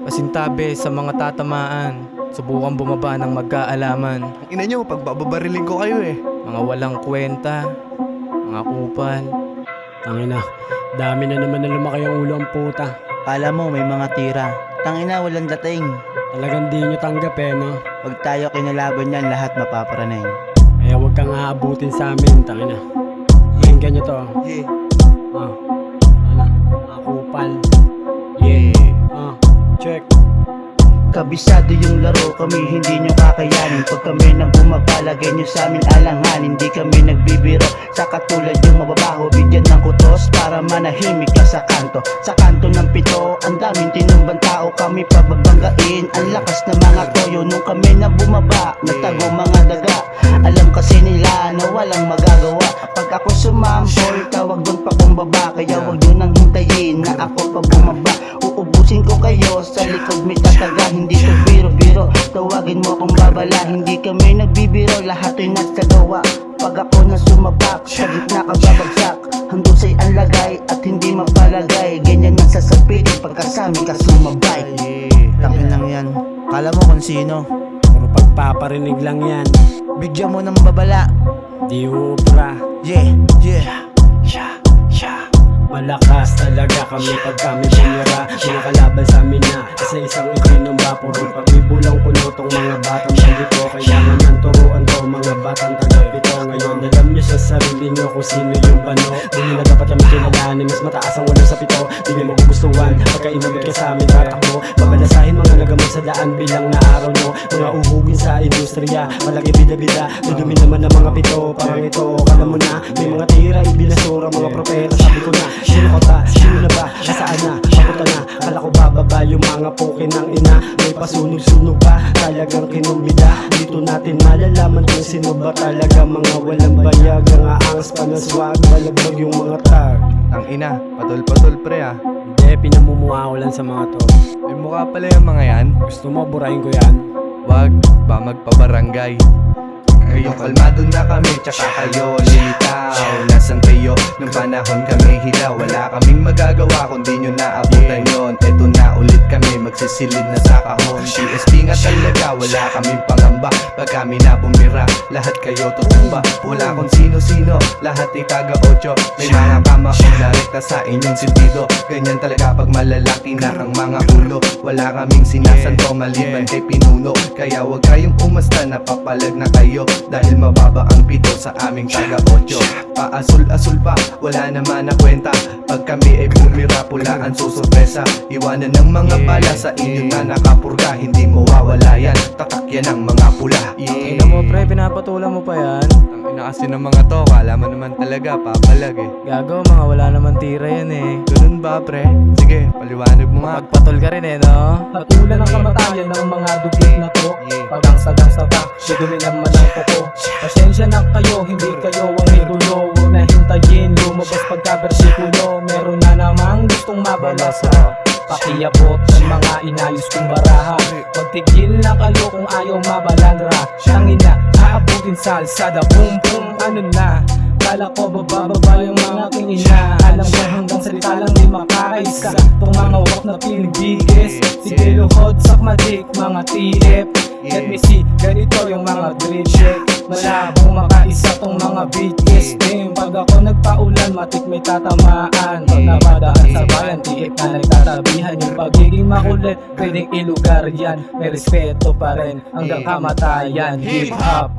Pasintabi sa mga tatamaan, subukan bumaba ng magkaalaman. Ina nyo, pagbababariling ko kayo eh. Mga walang kwenta, mga kupal. Tangina, dami na naman na lumaki ang ulo ang puta. Kala mo may mga tira. Tangina, walang dating. Talagang di nyo tanggap no? Pag tayo kinalaban yan, lahat mapaparaning. Kaya huwag kang aabutin sa amin, tangina. Pakinggan nyo to. Yeah. Kupal. Yeah. Check. Kabisado yung laro, kami hindi nyo kakayanin. Pag kami nang bumapalagay nyo sa amin alangan. Hindi kami nagbibiro sa katulad yung mababaho. Bigyan ng kutos para manahimik ka sa kanto. Sa kanto ng pito, ang daming tinumbang tao. Kami pababanggain, ang lakas ng mga toyo. Nung kami na bumaba, nagtago mga daga. Alam kasi nila na walang magagawa. Pag ako sumambol, tawag doon pa kumbaba. Kaya wag nyo nang hintayin na ako pa bumaba. Uubusin ko kayo, sa likod may tataga. Hindi ko biro-biro, tawagin mo akong babala. Hindi kami nagbibiro, lahat ay nasa gawa. Pag ako na sumabak, sa gitna ka babagsak. Handusay ang lagay at hindi mapalagay. Ganyan ang sasapitin pagkasami ka sumabay. Tangin lang yan, kala mo kung sino. Puro pagpaparinig lang yan. Bigyan mo ng babala. Di upra. Yeah, yeah. Malakas talaga kami pag kami bumira. Pinakalaban sa amin na isa-isang itinumba. Puro pabibulang kuno tong mga batang bandito. Kailangan ng turuan to mga batang tagapito. Ngayon alam nyo sa sarili nyo kung sino yung bano. Hindi na dapat kami kilalanin, mas mataas ang walang sa pito. Di nyo magugustuhan, pagka inabot ka sa amin tatakbo. Babalasahin mga nagamot sa daan bilang na araw nyo. Mga uhugin sa industriya, malaki bida-bida. Dudumi naman ng mga pito, parang ito. Kala mo na, may mga tira, ibinasura mga propeta. Sabi ko na, sino ka ba? Sino na ba? Nasaan na? Papunta na? Kala ko bababa yung mga pukin ng ina. May pasunog-sunog pa, talagang kinumbida. Dito natin malalaman kung sino ba talaga. Mga walang bayag, ang aangas pa na swag. Balagbag yung mga tag. Ang ina, patol-patol pre ah. Hindi, pinamumuha ko lang sa mga to. May mukha pala yung mga yan. Gusto mo, burahin ko yan. Wag ba magpabarangay. Ngayon kalmado na kami, tsaka kayo lilitaw. Nasaan kayo nung panahon kami hilaw? Wala kaming magagawa kundi nyo naabutan yon. Eto na ulit kami, magsisilid na sa kahon. PSP nga talaga, wala kaming pangamba. Pag kami na bumira, lahat kayo tutumba. Wala kung sino-sino, lahat ay taga-8. May mga kama o narekta sa inyong sentido. Ganyan talaga pag malalaki na ang mga ulo. Wala kaming sinasanto maliban kay pinuno. Kaya wag kayong umasta, napapalag na kayo. Dahil mababa ang pito sa aming taga-8. Paasul-asul pa, wala naman na kwenta. Pag kami ay bumira, pula ang susurpresa. Iwanan ng mga bala sa inyo na nakapurga. Hindi mawawala yan, tatak yan ang mga pula. Ina mo pre, pinapatulan mo pa yan. Ang ina kasi ng mga to, kala mo naman talaga papalag eh. Gago, mga wala naman tira yan eh. Ganun ba pre? Sige, paliwanag mo nga. Pagpatol ka rin eh, no? Patulan ang kamatayan ng mga dugit na to. Pagangsa-gangsa pa, siguri naman ang toko. Pasensya na kayo, hindi kayo ang igulo. Huwag na hintayin, lumabas pagka-versikulo. Meron na namang gustong mabalasa. Pakiabot ng mga inayos kong baraha. Magtigil na kayo kung ayaw mabalandra. Tangina, aabutin sa alsada. Boom boom, ano na? Kala ko bababa yung mga kinina. Alam ko hanggang salita lang di makakaisa. Itong mga wak na pinibigis. Sige luhod, sakmadik, mga TF. Let me see, ganito yung mga drill check. Malabong makaisa tong mga BTS team. Pag ako nagpaulan, matik may tatamaan. Pag napadaan sa bayan, tiip na nagtatabihan. Yung pagiging makulit, pwedeng ilugar yan. May respeto pa rin hanggang kamatayan. Hip hop